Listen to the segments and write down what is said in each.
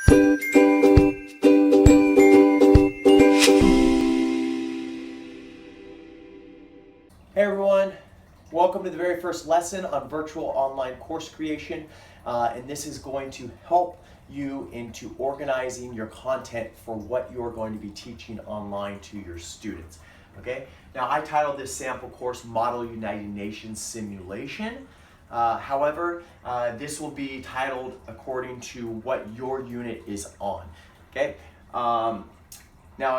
Hey everyone, welcome to the very first lesson on virtual online course creation, and this is going to help you into organizing your content for what you're going to be teaching online to your students. Okay, now I titled this sample course Model United Nations Simulation. However, this will be titled according to what your unit is on. Okay. Now,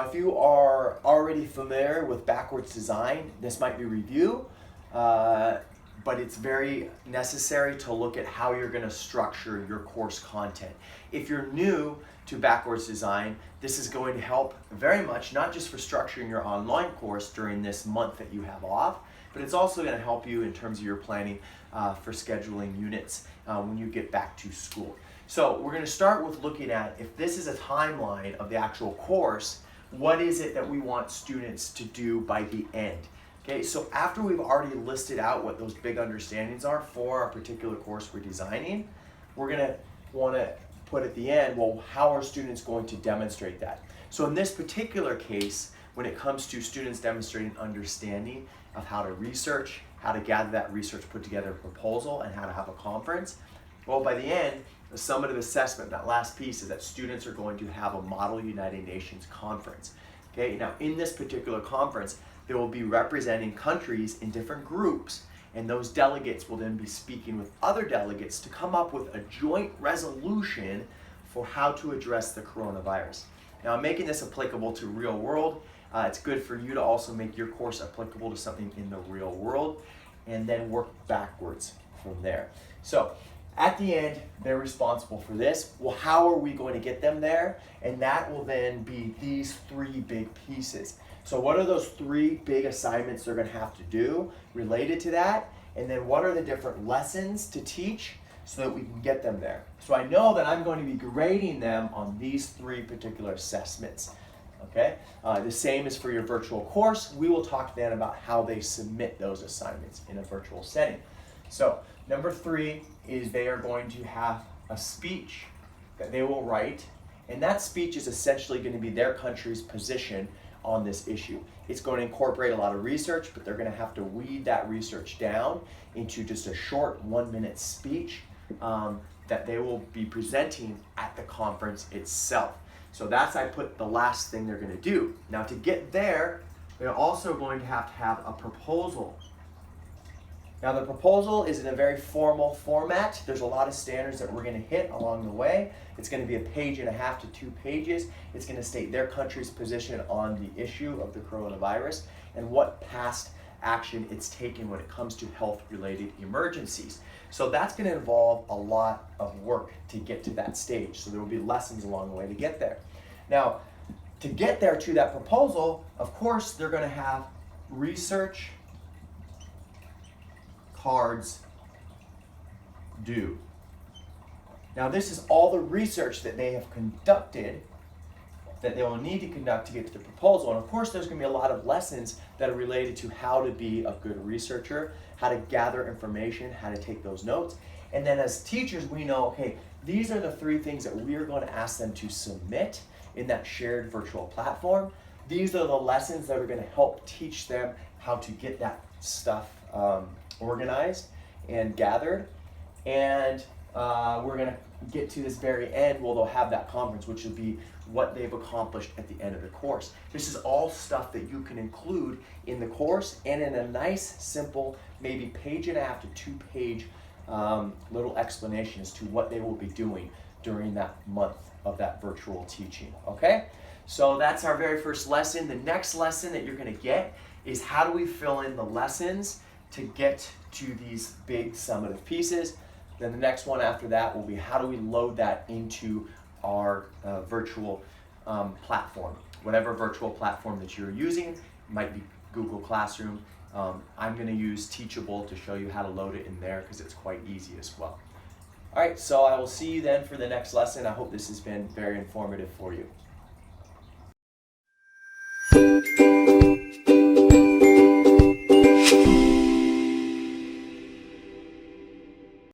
if you are already familiar with backwards design, this might be review, but it's very necessary to look at how you're going to structure your course content. If you're new to backwards design, this is going to help very much, not just for structuring your online course during this month that you have off, but it's also going to help you in terms of your planning for scheduling units when you get back to school. So we're going to start with looking at, if this is a timeline of the actual course, what is it that we want students to do by the end? Okay, so after we've already listed out what those big understandings are for a particular course we're designing, we're gonna wanna put at the end, well, how are students going to demonstrate that? So in this particular case, when it comes to students demonstrating understanding of how to research, how to gather that research, put together a proposal, and how to have a conference, well, by the end, the summative assessment, that last piece, is that students are going to have a Model United Nations conference. Okay, now in this particular conference, they will be representing countries in different groups, and those delegates will then be speaking with other delegates to come up with a joint resolution for how to address the coronavirus. Now, I'm making this applicable to real world. It's good for you to also make your course applicable to something in the real world, and then work backwards from there. So, at the end, they're responsible for this. Well, how are we going to get them there? And that will then be these three big pieces. So what are those three big assignments they're going to have to do related to that? And then what are the different lessons to teach so that we can get them there? So I know that I'm going to be grading them on these three particular assessments. Okay, the same is for your virtual course. We will talk then about how they submit those assignments in a virtual setting. So number 3 is they are going to have a speech that they will write, and that speech is essentially going to be their country's position on this issue. It's going to incorporate a lot of research, but they're going to have to weed that research down into just a short 1-minute speech that they will be presenting at the conference itself. So that's, I put the last thing they're going to do. Now to get there, they're also going to have a proposal. Now the proposal is in a very formal format. There's a lot of standards that we're going to hit along the way. It's going to be 1.5 pages to 2 pages. It's going to state their country's position on the issue of the coronavirus and what past action it's taken when it comes to health-related emergencies. So that's going to involve a lot of work to get to that stage. So there will be lessons along the way to get there. Now, to get there to that proposal, of course, they're going to have research cards due. Now this is all the research that they have conducted that they will need to conduct to get to the proposal. And of course there's going to be a lot of lessons that are related to how to be a good researcher, how to gather information, how to take those notes. And then as teachers we know, okay, these are the 3 things that we are going to ask them to submit in that shared virtual platform. These are the lessons that are going to help teach them how to get that stuff organized and gathered, and we're going to get to this very end where they'll have that conference, which will be what they've accomplished at the end of the course. This is all stuff that you can include in the course and in a nice, simple, maybe 1.5 to 2 page little explanation as to what they will be doing during that month of that virtual teaching. Okay, so that's our very first lesson. The next lesson that you're going to get is how do we fill in the lessons to get to these big summative pieces. Then the next one after that will be how do we load that into our virtual platform. Whatever virtual platform that you're using, it might be Google Classroom. I'm going to use Teachable to show you how to load it in there because it's quite easy as well. All right, so I will see you then for the next lesson. I hope this has been very informative for you.